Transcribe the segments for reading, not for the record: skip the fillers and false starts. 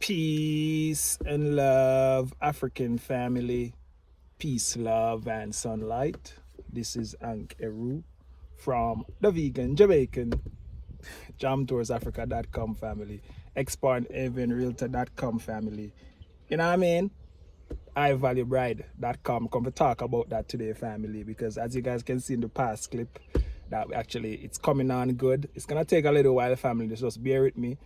Peace and love, African family. Peace, love, and sunlight. This is Ank Eru from the vegan Jamaican jamtoursafrica.com family, exporthavenrealtor.com family. You know what I mean? HighValueBride.com. Come to talk about that today, family, because as you guys can see in the past clip, that actually it's coming on good. It's gonna take a little while, family. Just bear with me.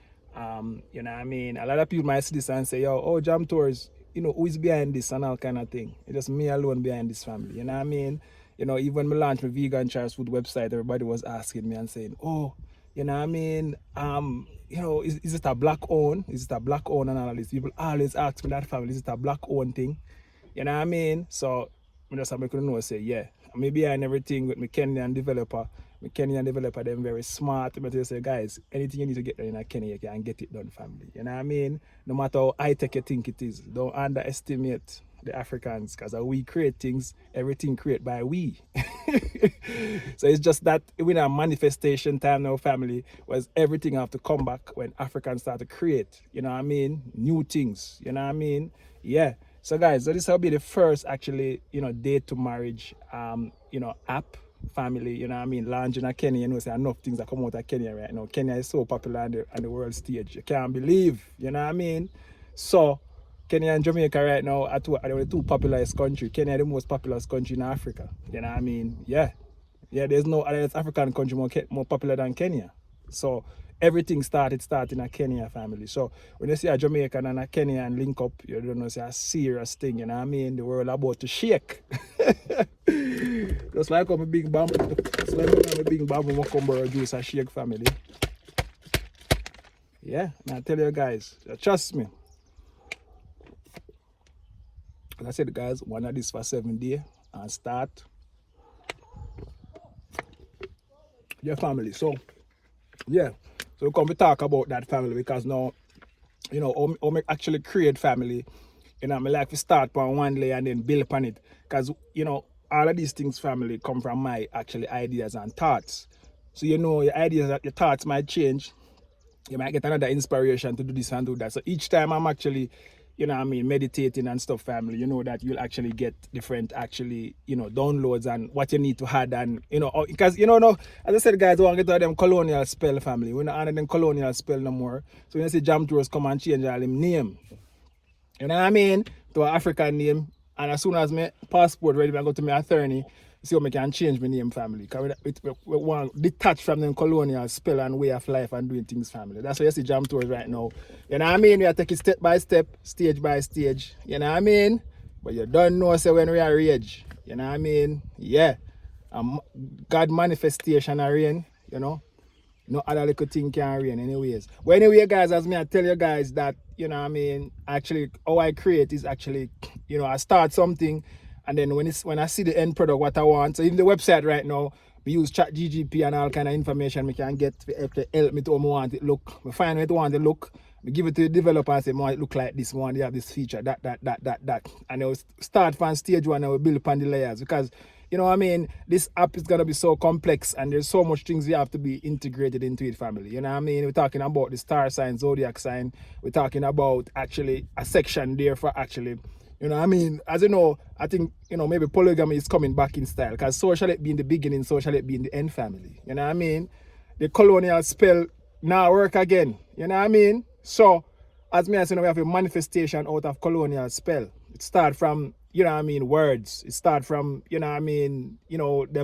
You know what I mean? A lot of people might see this and say, yo, oh, Jam Tours, who is behind this and all kind of thing. It's just me alone behind this family. You know what I mean? Even when we launched my vegan choice food website, everybody was asking me and saying, oh, you know what I mean? Is it a black owned? Is it a black owned and all this? People always ask me that, family, is it a black owned thing? You know what I mean? So I just make know say, yeah. Me behind everything with my Kenyan developer. My Kenyan developer, them very smart. But they say, guys, anything you need to get done in Kenya, you can get it done, family. You know what I mean? No matter how high-tech you think it is, don't underestimate the Africans, because we create things, everything created by we. So it's just that in our manifestation time now, family, was everything have to come back when Africans start to create, you know what I mean? New things, you know what I mean? Yeah. So guys, so this will be the first actually, date to marriage, app, family, you know what I mean, launching in Kenya, say enough things that come out of Kenya right now. Kenya is so popular on the world stage. You can't believe, you know what I mean? So Kenya and Jamaica right now are the two populous countries. Kenya is the most populous country in Africa. You know what I mean? Yeah. Yeah, there's no other African country more popular than Kenya. So everything started in a Kenya, family. So when you see a Jamaican and a Kenyan link up, you don't know, it's a serious thing, you know what I mean? The world about to shake. Just like a big bamboo, Macumber juice a shake, family. Yeah, and I tell you guys, trust me. Like I said, guys, one of this for 7 days and start. Your family. So yeah, so we come to talk about that, family, because now how me actually create family. I like to start on one layer and then build upon it, because all of these things, family, come from my actually ideas and thoughts. So your ideas, your thoughts might change. You might get another inspiration to do this and do that. So each time I'm actually meditating and stuff, family, that you'll actually get different downloads and what you need to add, and because no, as I said, guys, I want to get to them colonial spell, family. We're not under them colonial spell no more. So when you see Jam Tours come and change all them name, you know what I mean, to an African name, and as soon as my passport ready, I go to my attorney, see how I can change my name, family. Because we want to detach from them colonial spell and way of life and doing things, family. That's why you see Jam Tours right now. You know what I mean? We are taking step by step, stage by stage. You know what I mean? But you don't know, say, when we are rage. You know what I mean? Yeah. God manifestation are rain, No other little thing can rain anyways. But anyway, guys, as me I tell you guys that, actually how I create is actually, I start something, and then when I see the end product what I want. So in the website right now, we use ChatGPT and all kind of information we can get to help me to how I want it look. We find what I want it look. We give it to the developer and say, I want it look like this, I want to have this feature, that. And it will start from stage one and we build upon the layers, because this app is going to be so complex and there's so much things you have to be integrated into it, family. You know what I mean? We're talking about the star sign, zodiac sign. We're talking about actually a section there for actually, as you know, I think, maybe polygamy is coming back in style, because so shall it be in the beginning, so shall it be in the end, family. You know what I mean? The colonial spell now work again. You know what I mean? So, as me I say, we have a manifestation out of colonial spell. It start from, words. It start from, them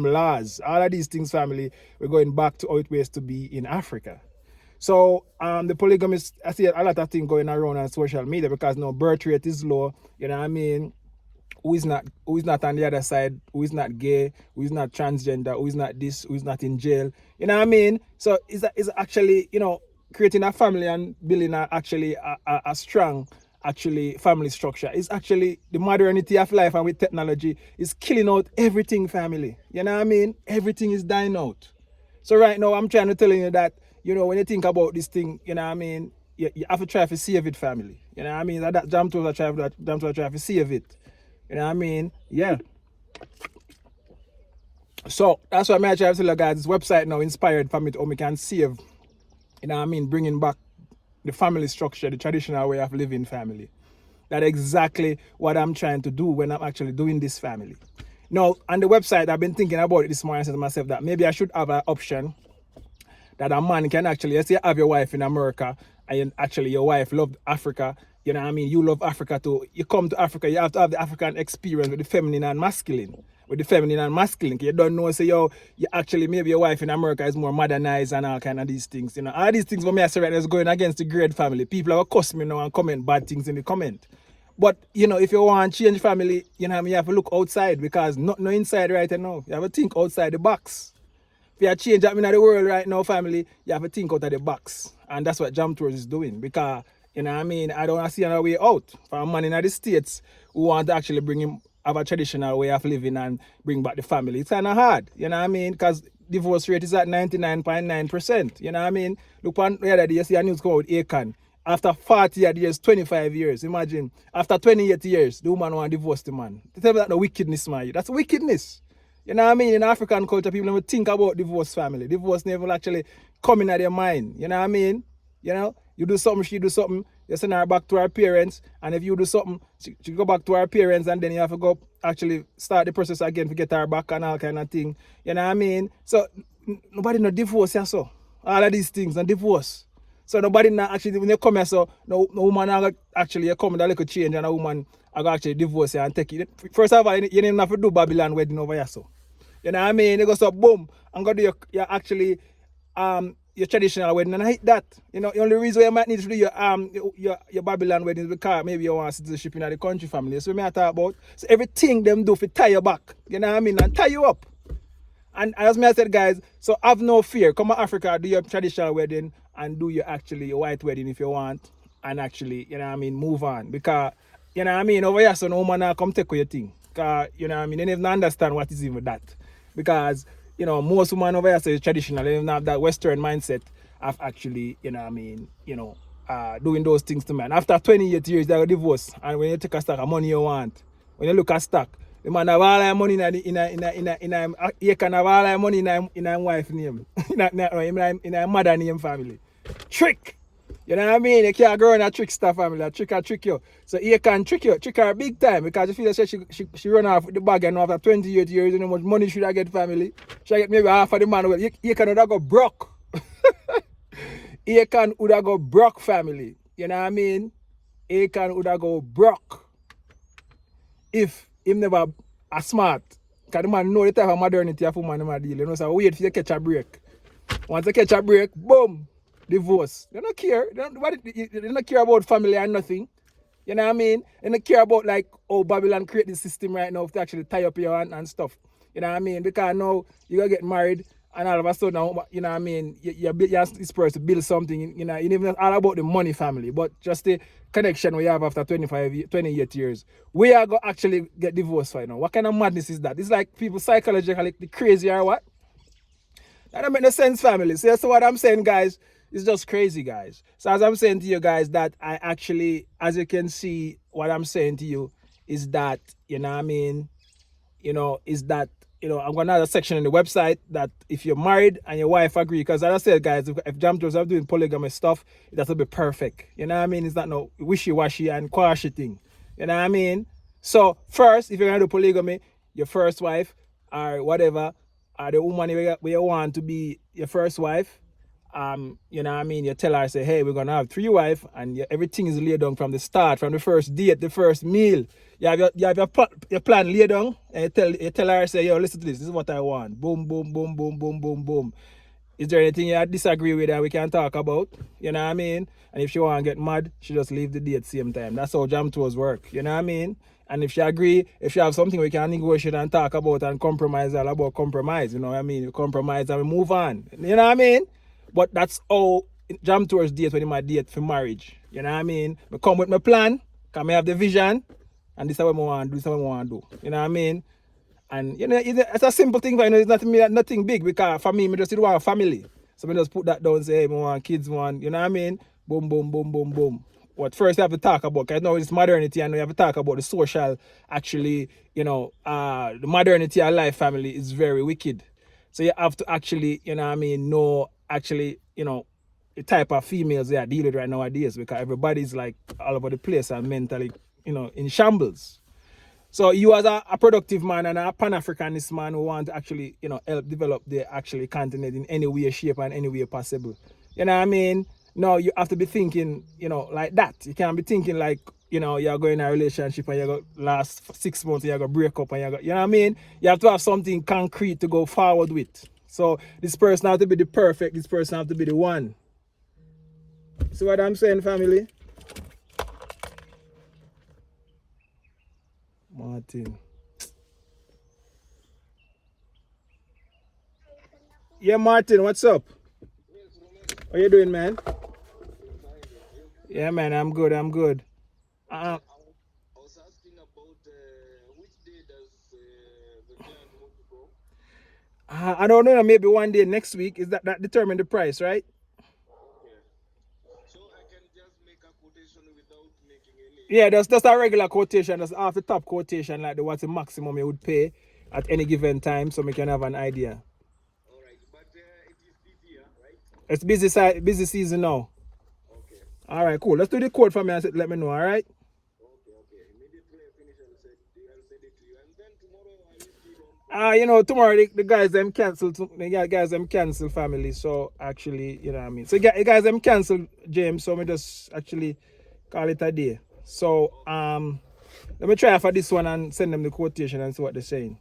laws. All of these things, family, we're going back to how it was to be in Africa. So the polygamist, I see a lot of things going around on social media, because now birth rate is low, who is not on the other side, who is not gay, who is not transgender, who is not this, who is not in jail. You know what I mean? So it's actually, creating a family and building a strong family structure is actually the modernity of life, and with technology is killing out everything, family. You know what I mean? Everything is dying out. So right now I'm trying to tell you that, when you think about this thing, you know what I mean, you have to try to save it, family. You know what I mean? That Jam Tours try to save it. You know what I mean? Yeah. So that's why I tell you guys, this website now inspired from it, how we can save, bringing back the family structure, the traditional way of living family. That's exactly what I'm trying to do when I'm actually doing this family. Now, on the website, I've been thinking about it this morning. I said to myself that maybe I should have an option that a man can actually, let's say you have your wife in America and actually your wife loved Africa, you know what I mean? You love Africa too. You come to Africa, you have to have the African experience with the feminine and masculine. With the feminine and masculine. You don't know, say, yo, you actually, maybe your wife in America is more modernized and all kind of these things. You know, all these things for me, I say right now is going against the great family. People are cuss me now and comment bad things in the comment. But, you know, if you want to change family, you know what I mean, you have to look outside because nothing inside right now. You have to think outside the box. If you change that in the world right now, family, you have to think out of the box. And that's what Jam Tours is doing. Because, you know what I mean, I don't want to see another way out. For a man in the States who want to actually bring him, have a traditional way of living and bring back the family. It's kind of hard, you know what I mean? Because divorce rate is at 99.9%. You know what I mean? Look on the other day, you see a news come out with Akon. After 40 years, 25 years, imagine, after 28 years, the woman want to divorce the man. Tell me that the wickedness, man. That's wickedness. You know what I mean? In African culture, people never think about divorce family. Divorce never actually come in their mind. You know what I mean? You know, you do something, she do something, you send her back to her parents, and if you do something, she go back to her parents, and then you have to go actually start the process again to get her back and all kind of thing. You know what I mean? So nobody no divorce here, so all of these things and divorce. So nobody not actually, when you come here, so no woman actually you come with a little change and a woman I actually divorce you and take it. First of all, you didn't have to do Babylon wedding over here, so. You know what I mean? You go so boom, and go do your actually your traditional wedding, and I hate that. You know, the only reason you might need to do your Babylon wedding is because maybe you want citizenship in the country family. So me I talk about. So everything them do for tie you back. You know what I mean? And tie you up. And as me I said, guys, so have no fear. Come to Africa, do your traditional wedding and do your white wedding if you want. And actually, you know what I mean, move on. Because, you know what I mean, over here, so no woman come take your thing. Because, you know what I mean, they never understand what is even that. Because, you know, most women over here say traditional, they don't have that Western mindset of actually, you know what I mean, you know, doing those things to man. After 28 years, they are divorced. And when you take a stack of money you want, when you look at stock, the man have all that money he can have all that money in a wife name, in a mother name family. Trick! You know what I mean? You can't grow in a trickster family, a trick you. So he can trick her big time because you feel like she run off with the bag and after 28 years, you know how much money should I get family? Should I get maybe half of the man? He can go broke. He can go broke family. You know what I mean? He can go broke. If him never a smart, because the man know the type of modernity of woman him deal. You know, so wait for you catch a break. Once you catch a break, boom, divorce. They don't care. They don't care about family or nothing. You know what I mean? They don't care about like how Babylon create this system right now to actually tie up your hand and stuff. You know what I mean? Because now you gotta get married and all of a sudden, you know what I mean, you're this person to build something, you know, you even all about the money family, but just the connection we have after 28 years. We are going to actually get divorced right now. What kind of madness is that? It's like people psychologically crazy or what? That don't make no sense, family. So what I'm saying, guys, is just crazy, guys. So as I'm saying to you guys that I actually, as you can see, what I'm saying to you is that, you know what I mean, you know, is that, you know, I'm going to have a section in the website that if you're married and your wife agree, because as I said, guys, if Jam Tours are doing polygamy stuff, it has to be perfect. You know what I mean? It's not no wishy-washy and quashy thing. You know what I mean? So first, if you're going to do polygamy, your first wife or whatever, or the woman where you want to be your first wife, you know what I mean, you tell her, say, hey, we're gonna have 3 wives, and everything is laid down from the start, from the first date, the first meal. You have your plan laid down, and you tell her, say, yo, listen to this is what I want. Boom, boom, boom, boom, boom, boom, boom. Is there anything you disagree with that we can talk about? You know what I mean? And if she want to get mad, she just leave the date same time. That's how Jam Tours work. You know what I mean? And if she agree, if she have something we can negotiate and talk about and compromise, all about compromise. You know what I mean? We compromise and we move on. You know what I mean? But that's how Jam Tours date when I date for marriage. You know what I mean? I come with my plan, because I have the vision, and this is what I want to do, this is what I want to do. You know what I mean? And you know, it's a simple thing, but you know, it's nothing big, because for me, I just want a family. So I just put that down and say, hey, I want kids, you know what I mean? Boom, boom, boom, boom, boom. What first you have to talk about, because now it's modernity, and we have to talk about the social, actually, you know, the modernity of life family is very wicked. So you have to actually, you know what I mean, know, actually, you know, the type of females they are dealing with right nowadays, because everybody's like all over the place and mentally, in shambles. So you as a productive man and a Pan-Africanist man who want to actually, help develop the actually continent in any way, shape, and any way possible. You know what I mean? No, you have to be thinking, like that. You can't be thinking like, you're going in a relationship and you're going to last 6 months and you're going to break up and you know what I mean? You have to have something concrete to go forward with. So this person have to be the perfect, this person have to be the one. See what I'm saying, family? Martin. Yeah, Martin, what's up? How you doing, man? Yeah, man, I'm good, I'm good. I was asking about which day does the client want to go? I don't know, maybe one day next week. Is that determine the price, right? Okay. So I can just make a quotation without making any. Yeah, that's a regular quotation. That's off the top quotation, like what's the maximum you would pay at any given time, so we can have an idea. All right, but it is busier, right? It's busy season now. Okay. All right, cool. Let's do the quote for me and let me know. All right. Okay. Immediately I finish, I'll send it to you, and then tomorrow I will see on. Tomorrow the guys them cancel. The guys them cancel family. So actually, you know what I mean. So the guys them cancel, James. So we just actually call it a day. So let me try for this one and send them the quotation and see what they're saying.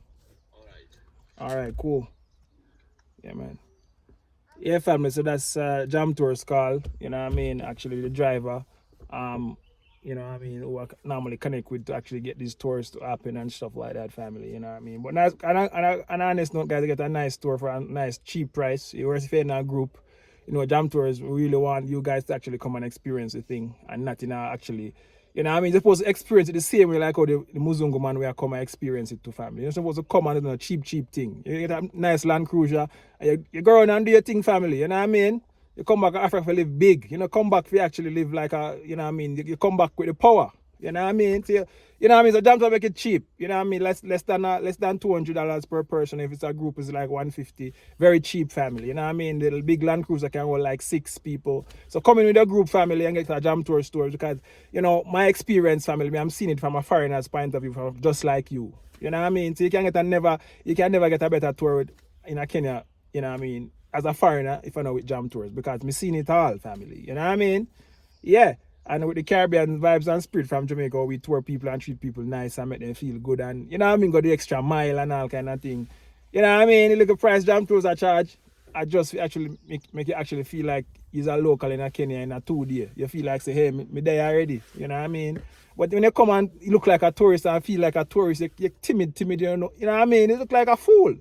All right. All right, cool. Yeah, man. Yeah, family. So that's Jam Tour's call. You know what I mean? Actually, the driver. Who I normally connect with to actually get these tours to happen and stuff like that, family. You know what I mean? But nice, and honest note, guys, get a nice tour for a nice cheap price. You're if you're in a group, Jam Tours really want you guys to actually come and experience the thing and not actually. You know what I mean? You're supposed to experience it the same way like how the Muzungu man will come and experience it to family. You're supposed to come and do a cheap thing. You get a nice Land Cruiser, and you go around and do your thing, family. You know what I mean? You come back to Africa for live big. Come back for actually live like you know what I mean? You come back with the power. You know what I mean? So, you know what I mean? So Jam Tour make it cheap. You know what I mean? Less than $200 per person. If it's a group, it's like $150. Very cheap, family. You know what I mean? The big Land Cruiser can hold like 6 people. So come in with a group, family, and get a Jam Tour store, because my experience, family, I'm seeing it from a foreigner's point of view, from just like you. You know what I mean? So you can never get a better tour in a Kenya. You know what I mean? As a foreigner, if I know with Jam Tours, because me seen it all, family. You know what I mean? Yeah. And with the Caribbean vibes and spirit from Jamaica, we tour people and treat people nice and make them feel good, and you know what I mean, go the extra mile and all kind of thing. You know what I mean? The little price Jam Tours I charge, I just actually make you actually feel like he's a local in a Kenya in a 2 day. You feel like say, hey, me there already. You know what I mean? But when you come and you look like a tourist and feel like a tourist, you're timid, you know what I mean? You look like a fool.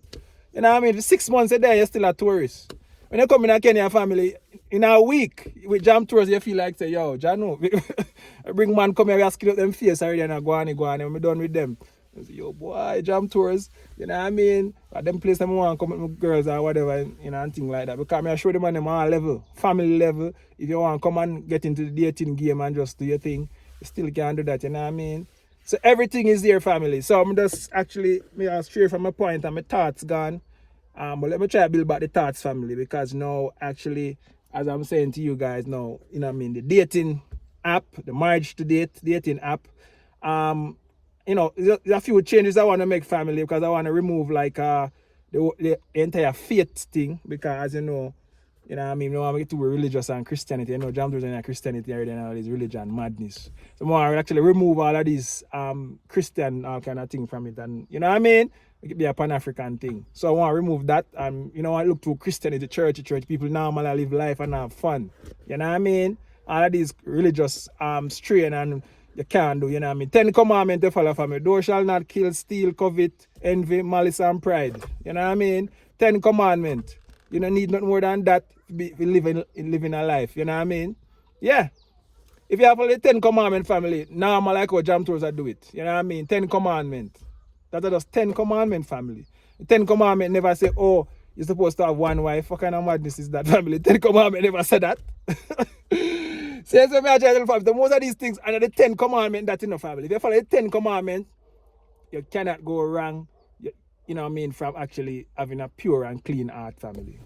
You know what I mean? For 6 months a day, you're still a tourist. When you come in a Kenya family, in a week, with Jam Tours, you feel like, say, yo, Jano, bring man come here, we ask you them face already, and I go on, and we're done with them. I say, yo, boy, Jam Tours, you know what I mean? At them place, them want to come with girls or whatever, and things like that. Because I show them on them all level, family level. If you want to come and get into the dating game and just do your thing, you still can do that, you know what I mean? So everything is there, family. So I'm just actually, I'll straight from my point and my thoughts gone. But let me try to build back the thoughts, family, because now, actually, as I'm saying to you guys now, you know what I mean, the dating app, the marriage to date dating app, there's a few changes I want to make, family, because I want to remove like the entire faith thing, because you know what I mean, I get too religious and Christianity. Jam Tours and Christianity already and all this religion madness. So I want to actually remove all of these Christian all kind of thing from it, and you know what I mean? It could be a Pan-African thing. So I want to remove that, and I look to Christianity, church. People normally live life and have fun. You know what I mean? All of these religious strain and you can't do, you know what I mean? 10 commandments to follow from me. Thou shalt not kill, steal, covet, envy, malice, and pride. You know what I mean? 10 commandments. You don't need nothing more than that to be living a life. You know what I mean? Yeah. If you have only 10 commandments, family, normal like how Jam Tours do it. You know what I mean? 10 commandments. That's just 10 commandments, family. 10 commandments never say, oh, you're supposed to have one wife. What kind of madness is that, family? 10 commandments never said that. So me I tell you, the most of these things are the 10 commandments that in the family. If you follow the 10 commandments, you cannot go wrong, you know what I mean, from actually having a pure and clean heart, family.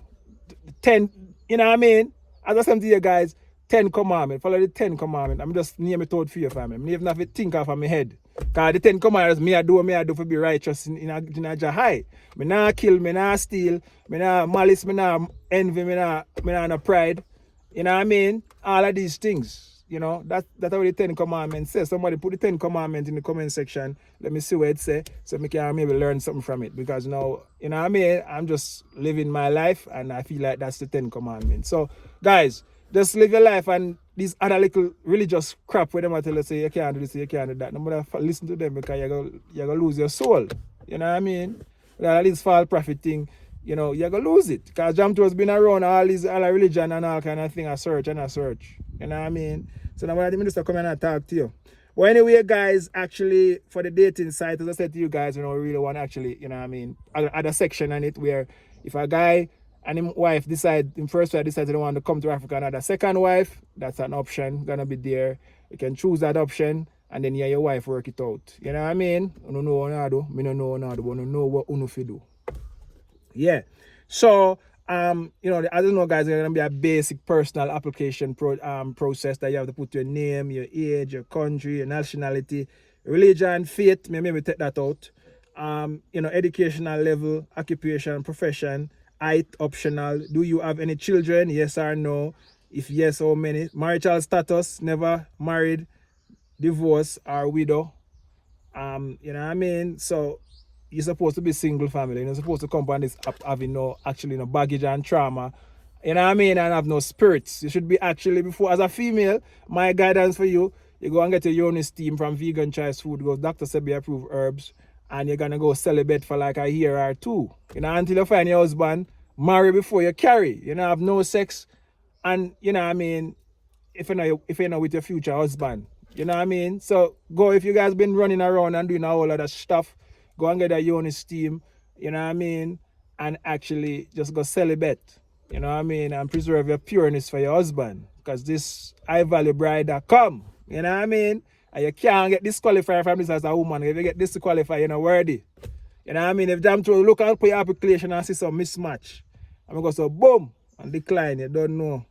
10, you know what I mean? as I said to you guys, 10 commandments. Follow the 10 commandments. I'm just name it out for you, family. I even have to think off of my head. Because the 10 commandments, me I do for be righteous in a high. Me not kill, me not steal, me not malice, me not envy, me not no pride. You know what I mean? All of these things. You know, that's what the 10 commandments say. Somebody put the 10 commandments in the comment section. Let me see what it say, so I can maybe learn something from it. Because now, you know what I mean? I'm just living my life, and I feel like that's the 10 commandments. So, guys, just live your life, and these other little religious crap where them tell you say you can't do this, you can't do that. No matter listen to them, because you're gonna lose your soul. You know what I mean? All this false prophet thing, you know, you're gonna lose it. Because Jamto has been around all religion and all kind of thing, I search. You know what I mean? So now the minister come and talk to you. Well, anyway, guys, actually, for the dating site, as I said to you guys, you know, we really want to actually, you know what I mean, add a section on it where if a guy and his wife first wife decides they want to come to Africa and add a second wife, that's an option, gonna be there. You can choose that option and then you and your wife work it out. You know what I mean? You don't know what I do, me don't know what I do, but you know what you fi do. Yeah. So, you know, I don't know, guys, there's gonna be a basic personal application process that you have to put your name, your age, your country, your nationality, religion, faith. Maybe take that out. You know, educational level, occupation, profession, height optional. Do you have any children? Yes or no? If yes, how many? Marital status, never married, divorced, or widow. You know what I mean? So you're supposed to be single family. You're not supposed to come on this having no baggage and trauma. You know what I mean? And have no spirits. You should be actually before as a female, my guidance for you, you go and get your Uranus steam from vegan choice food, go Dr. Sebi approved herbs, and you're gonna go celibate for like a year or two. You know, until you find your husband, marry before you carry. You know, have no sex. And you know what I mean, if you're not with your future husband. You know what I mean? So go, if you guys been running around and doing all of that stuff, go and get that Uranus steam, you know what I mean? And actually just go celibate. You know what I mean? And preserve your pureness for your husband. Because this HighValueBride.com, you know what I mean? And you can't get disqualified from this as a woman. If you get disqualified, you're not worthy. You know what I mean? If them to look and put your application and see some mismatch, I'm going to go so boom and decline. You don't know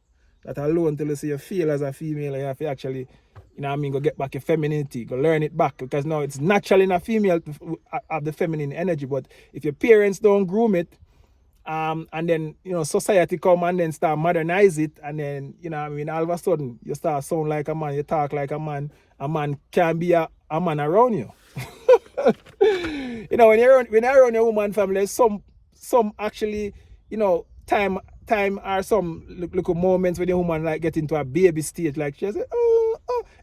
that alone until you see you feel as a female, and you have to actually, you know what I mean, go get back your femininity, go learn it back. Because now it's natural in a female to have the feminine energy, but if your parents don't groom it, and then, you know, society come and then start modernize it, and then, you know what I mean, all of a sudden, you start sound like a man, you talk like a man can be a man around you. You know, when you're around your woman family, some actually, you know, time or some little moments when the woman like get into a baby stage, like she say,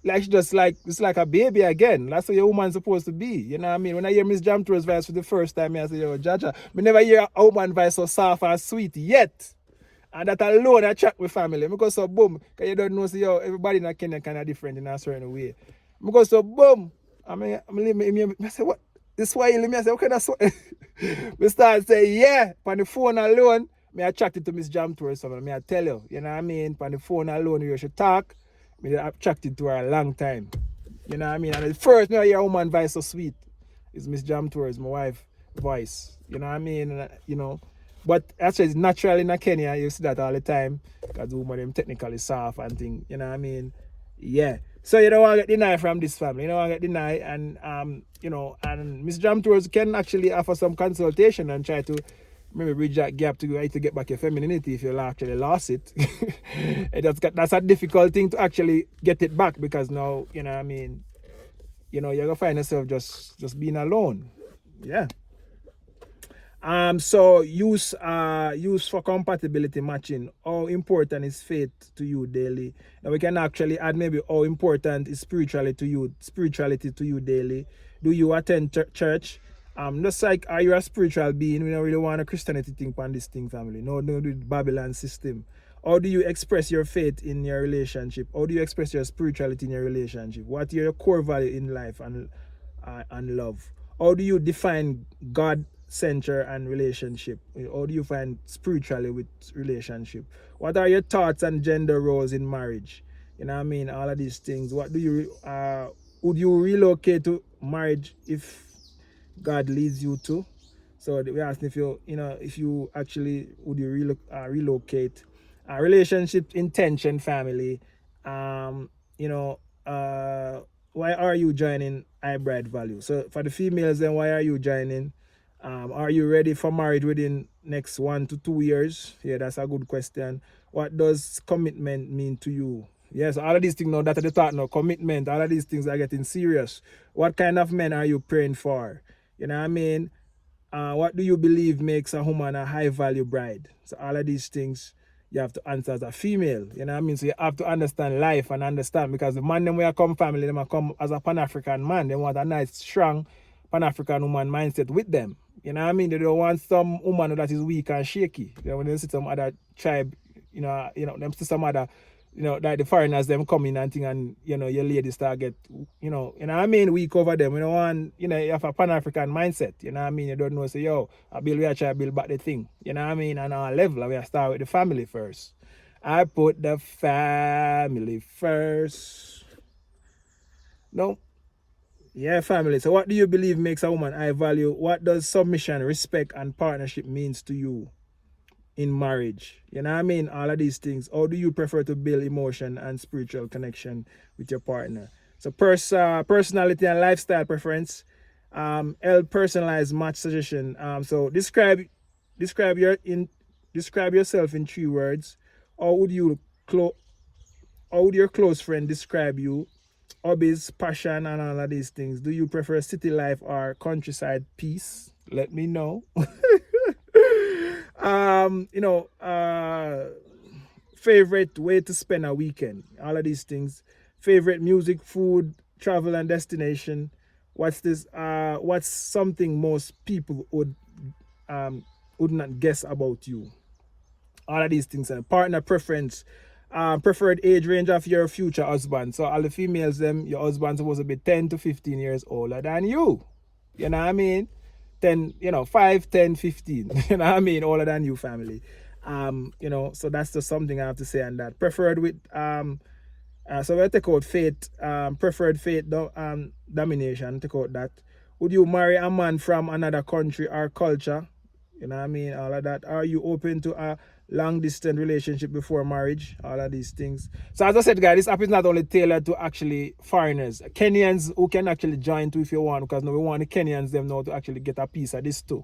like she just like it's like a baby again. That's what your woman's supposed to be. You know what I mean? When I hear Miss Jamto's voice for the first time, I say, yo, Jaja, me never hear a woman voice so soft and sweet yet. And that alone I chat with family. Because so boom, because you don't know, see, yo, everybody in Kenya kind of different in a certain way. Because so boom, I say, what? This why you I say, what kind of Swahili? We start say, yeah, on the phone alone, me attracted to Miss Jamto or something. Me I tell you, you know what I mean? On the phone alone, you should talk. Me attracted to her a long time. You know what I mean? And the first me I hear a woman voice so sweet is Miss Jamto, is my wife voice. You know what I mean? And, you know, but actually it's natural in Kenya. You see that all the time because the woman them technically soft and thing. You know what I mean? Yeah. So you don't want to get denied from this family. You don't want to get denied, and you know, and Miss Jamtours can actually offer some consultation and try to maybe bridge that gap to get back your femininity if you actually lost it. That's a difficult thing to actually get it back, because now, you know what I mean, you know, you're gonna find yourself just being alone. Yeah. So use for compatibility matching. How important is faith to you daily? Now we can actually add maybe how important is spirituality to you daily. Do you attend church? Just like, are you a spiritual being? We don't really want a Christianity thing on this thing, family. No, the Babylon system. How do you express your faith in your relationship? How do you express your spirituality in your relationship? What are your core value in life and love? How do you define God center and relationship? How do you find spiritually with relationship? What are your thoughts on gender roles in marriage? You know what I mean? All of these things. What do you would you relocate to marriage if God leads you to? So we asked if you actually would you relocate, Relationship intention, family. You know, why are you joining HighValueBride value? So for the females, then why are you joining? Are you ready for marriage within next 1 to 2 years? Yeah, that's a good question. What does commitment mean to you? Yes, all of these things now that are the thought now, commitment, all of these things are getting serious. What kind of men are you praying for? You know what I mean? What do you believe makes a woman a high value bride? So all of these things you have to answer as a female. You know what I mean? So you have to understand life and understand, because the man them where come family, them come as a Pan-African man. They want a nice, strong Pan-African woman mindset with them. You know what I mean? They don't want some woman that is weak and shaky. You know, when they see some other tribe, them see some other, like the foreigners them come in and thing, and your ladies start get, what I mean, weak over them. You know, want, you have a Pan-African mindset. You know what I mean? You don't know, say, yo, we are try to build back the thing. You know what I mean? And our level, we start with the family first. I put the family first. No. Yeah, family. So what do you believe makes a woman high value? What does submission, respect, and partnership means to you in marriage? You know what I mean? All of these things. How do you prefer to build emotion and spiritual connection with your partner? So personality and lifestyle preference. Personalized match suggestion. So describe yourself in 3 words. How would your close friend describe you? Hobbies, passion, and all of these things. Do you prefer city life or countryside peace? Let me know. Favorite way to spend a weekend. All of these things. Favorite music, food, travel, and destination. What's something most people would not guess about you? All of these things. And partner preference. Preferred age range of your future husband. So all the females, them, your husband's supposed to be 10 to 15 years older than you. You know what I mean? 5, 10, 15. You know what I mean? Older than you, family. So that's just something I have to say on that. Preferred with so we'll take out faith, preferred faith domination, take out that. Would you marry a man from another country or culture? You know what I mean? All of that. Are you open to a long distance relationship before marriage? All of these things. So as I said, guys, this app is not only tailored to actually foreigners, Kenyans who can actually join too if you want, because now we want the Kenyans them now to actually get a piece of this too.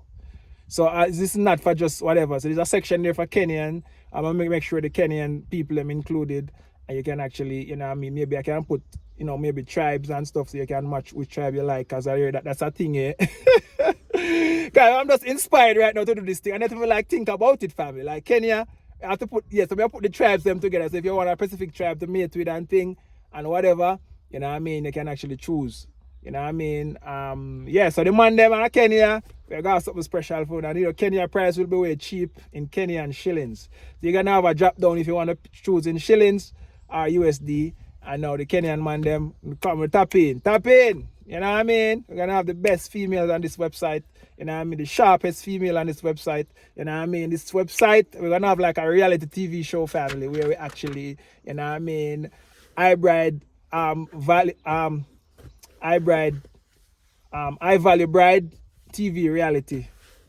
So this is not for just whatever. So there's a section there for Kenyan. I'm gonna make sure the Kenyan people them included, and you can actually, you know what I mean, maybe I can put, maybe tribes and stuff, so you can match which tribe you like, because I hear that's a thing, eh? Guys, I'm just inspired right now to do this thing. I need to think about it, family. Like Kenya, I have to put, so I put the tribes them together. So if you want a specific tribe to mate with and thing and whatever, you know what I mean, you can actually choose. You know what I mean? So the man them and Kenya, we got something special for them. And Kenya price will be way cheap in Kenyan shillings. So you're gonna have a drop down if you want to choose in shillings or USD. And now the Kenyan man them come with tap in. You know what I mean? We're gonna have the best females on this website. You know what I mean? The sharpest female on this website. You know what I mean? This website, we're gonna have like a reality TV show, family, where we actually, you know what I mean, HighValueBride, HighValueBride TV reality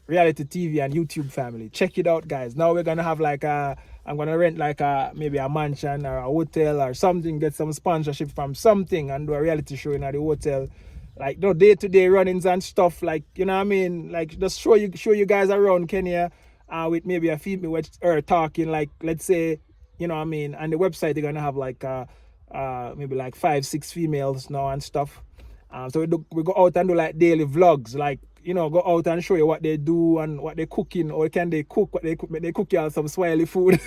TV and YouTube, family. Check it out, guys. Now we're gonna have I'm gonna rent maybe a mansion or a hotel or something, get some sponsorship from something and do a reality show in the hotel. Like day-to-day runnings and stuff, like, you know what I mean? Like just show you guys around Kenya with maybe a female with her talking, like, let's say, you know what I mean? And the website they're gonna have maybe 5-6 females now and stuff. So we go out and do like daily vlogs, like, go out and show you what they do and what they're cooking, or can they cook what they cook. They cook you some swirly food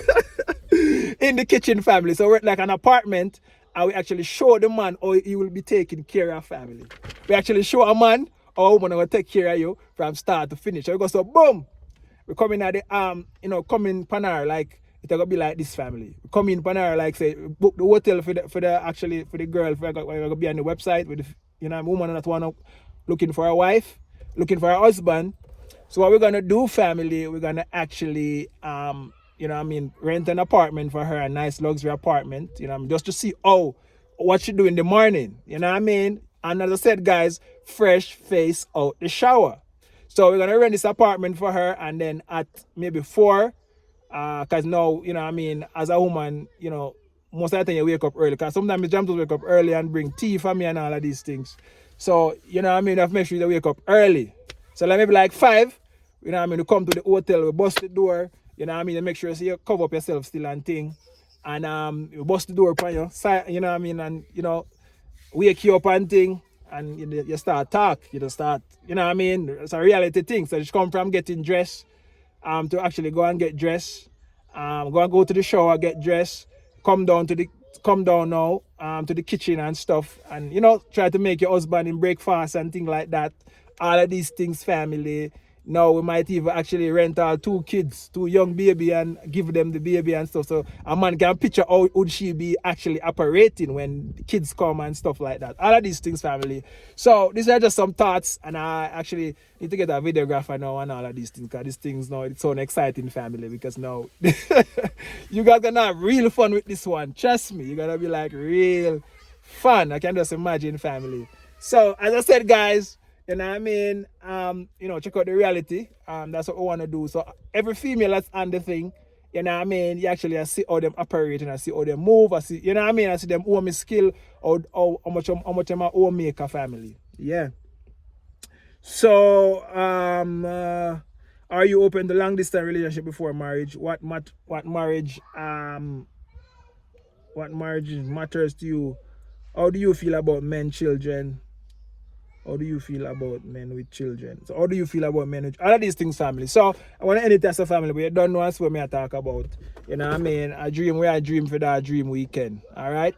in the kitchen, family. So we're like an apartment, and we actually show the man how he will be taking care of family. We actually show a man how a woman will take care of you from start to finish. So we go, so boom, we come in at the come in Panar, like it's gonna be like this, family. We come in Panar, like say book the hotel for the girl, we're gonna be on the website with the woman that wanna looking for a wife, looking for a husband. So what we're gonna do, family, we're gonna actually rent an apartment for her, a nice luxury apartment, just to see what she do in the morning, you know what I mean? And as I said, guys, fresh face out the shower. So we're gonna rent this apartment for her, and then at maybe 4 Cause now, you know what I mean, as a woman, you know, most of the time you wake up early. Cause sometimes the jam to wake up early and bring tea for me and all of these things. So, you know what I mean, you have to make sure you wake up early. So like maybe like 5, you know what I mean, you come to the hotel, we bust the door, you know what I mean, you make sure you cover up yourself still and thing. And you bust the door upon your side, you know what I mean, and you know, wake you up and thing, and you start talk, you just start, you know what I mean, it's a reality thing. So just come from getting dressed, to actually go and get dressed, go to the shower, get dressed, come down now, to the kitchen and stuff, and you know, try to make your husband in breakfast and things like that. All of these things, family. Now we might even actually rent our 2 kids, 2 young baby, and give them the baby and stuff. So a man can picture how would she be actually operating when the kids come and stuff like that. All of these things, family. So these are just some thoughts, and I actually need to get a videographer now and all of these things, because these things now, it's so exciting, family, because now you guys gonna have real fun with this one. Trust me, you're gonna be like real fun. I can just imagine, family. So as I said, guys, you know what I mean? You know, check out the reality. That's what we want to do. So every female that's on the thing, you know what I mean? You actually see how them operate, and I see how they move. I see, you know what I mean? I see them own me skill, or how much them are own make a family. Yeah. So are you open to long distance relationship before marriage? What marriage matters to you? How do you feel about men, children? How do you feel about men with children? So how do you feel about men with all of these things, family? So I want to end it as a family, but you don't know what me I talk about. You know what I mean? I dream for that dream weekend. Alright?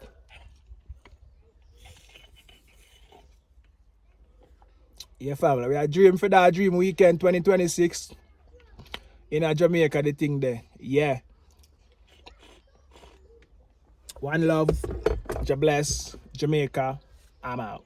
Yeah, family. We are dream for that dream weekend 2026 in Jamaica, the thing there. Yeah. One love. God bless. Jamaica. I'm out.